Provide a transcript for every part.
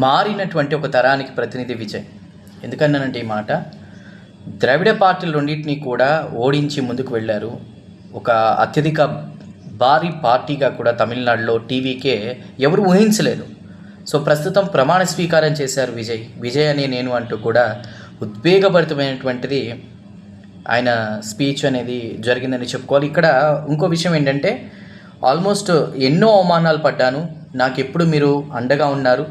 మారినటువంటి ఒక తరానికి ప్రతినిధి విజయ్. ఎందుకన్నానంటే ఈ మాట, ద్రవిడ పార్టీలు రెండింటినీ కూడా ఓడించి ముందుకు వెళ్ళారు. ఒక అత్యధిక భారీ పార్టీగా కూడా తమిళనాడులో టీవీకే ఎవరు ఊహించలేదు. సో ప్రస్తుతం ప్రమాణ స్వీకారం చేశారు విజయ్ అనే నేను అంటూ కూడా ఉద్వేగభరితమైనటువంటిది ఆయన స్పీచ్ అనేది జరిగిందని చెప్పుకోవాలి. ఇక్కడ ఇంకో విషయం ఏంటంటే, ఆల్మోస్ట్ ఎన్నో అవమానాలు పడ్డాను, నాకు ఎప్పుడు మీరు అండగా ఉన్నారు,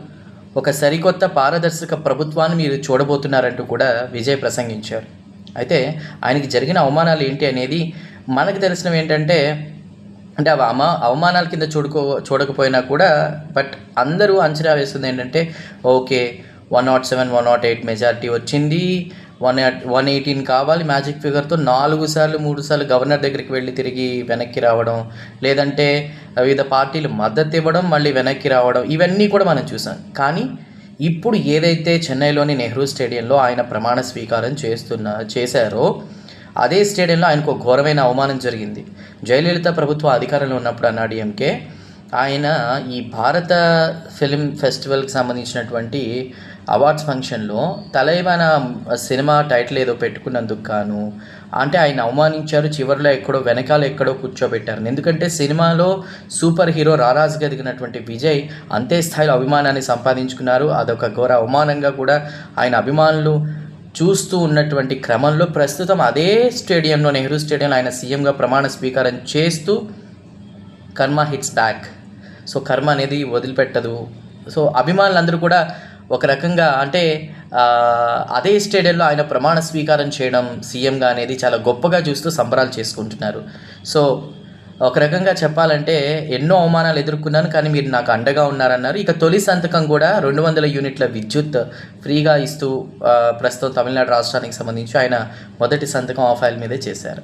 ఒక సరికొత్త పారదర్శక ప్రభుత్వాన్ని మీరు చూడబోతున్నారంటూ కూడా విజయ్ ప్రసంగించారు. అయితే ఆయనకి జరిగిన అవమానాలు ఏంటి అనేది మనకు తెలిసినవి ఏంటంటే, అంటే అవి అవమానాల కింద చూడకపోయినా కూడా బట్ అందరూ అంచనా వేస్తుంది ఏంటంటే, ఓకే 107, 108 మెజారిటీ వచ్చింది, 118 కావాలి మ్యాజిక్ ఫిగర్తో, 3 సార్లు గవర్నర్ దగ్గరికి వెళ్ళి తిరిగి వెనక్కి రావడం, లేదంటే వివిధ పార్టీలు మద్దతు ఇవ్వడం, మళ్ళీ వెనక్కి రావడం, ఇవన్నీ కూడా మనం చూసాం. కానీ ఇప్పుడు ఏదైతే చెన్నైలోని నెహ్రూ స్టేడియంలో ఆయన ప్రమాణ స్వీకారం చేశారో అదే స్టేడియంలో ఆయనకు ఘోరమైన అవమానం జరిగింది. జయలలిత ప్రభుత్వ అధికారంలో ఉన్నప్పుడు అన్నాడీఎంకే ఆయన ఈ భారత ఫిలిం ఫెస్టివల్కి సంబంధించినటువంటి అవార్డ్స్ ఫంక్షన్లో తలైవాన సినిమా టైటిల్ ఏదో పెట్టుకున్నందుకు గాను అంటే ఆయన అవమానించారు. చివరిలో వెనకాల ఎక్కడో కూర్చోబెట్టారు. ఎందుకంటే సినిమాలో సూపర్ హీరో రారాజుగా ఎదిగినటువంటి విజయ్ అంతే స్థాయిలో అభిమానాన్ని సంపాదించుకున్నారు. అదొక ఘోర అవమానంగా కూడా ఆయన అభిమానులు చూస్తూ ఉన్నటువంటి క్రమంలో ప్రస్తుతం అదే స్టేడియంలో, నెహ్రూ స్టేడియంలో ఆయన సీఎంగా ప్రమాణ స్వీకారం చేస్తూ కర్మ హిట్స్ బ్యాక్. సో కర్మ అనేది వదిలిపెట్టదు. సో అభిమానులందరూ కూడా ఒక రకంగా అంటే అదే స్టేడియంలో ఆయన ప్రమాణ స్వీకారం చేయడం సీఎంగా అనేది చాలా గొప్పగా చూస్తూ సంబరాలు చేసుకుంటున్నారు. సో ఒక రకంగా చెప్పాలంటే ఎన్నో అవమానాలు ఎదుర్కొన్నాను, కానీ మీరు నాకు అండగా ఉన్నారన్నారు. ఇక తొలి సంతకం కూడా 200 యూనిట్ల విద్యుత్ ఫ్రీగా ఇస్తూ ప్రస్తుతం తమిళనాడు రాష్ట్రానికి సంబంధించి ఆయన మొదటి సంతకం ఆ ఫైల్ మీదే చేశారు.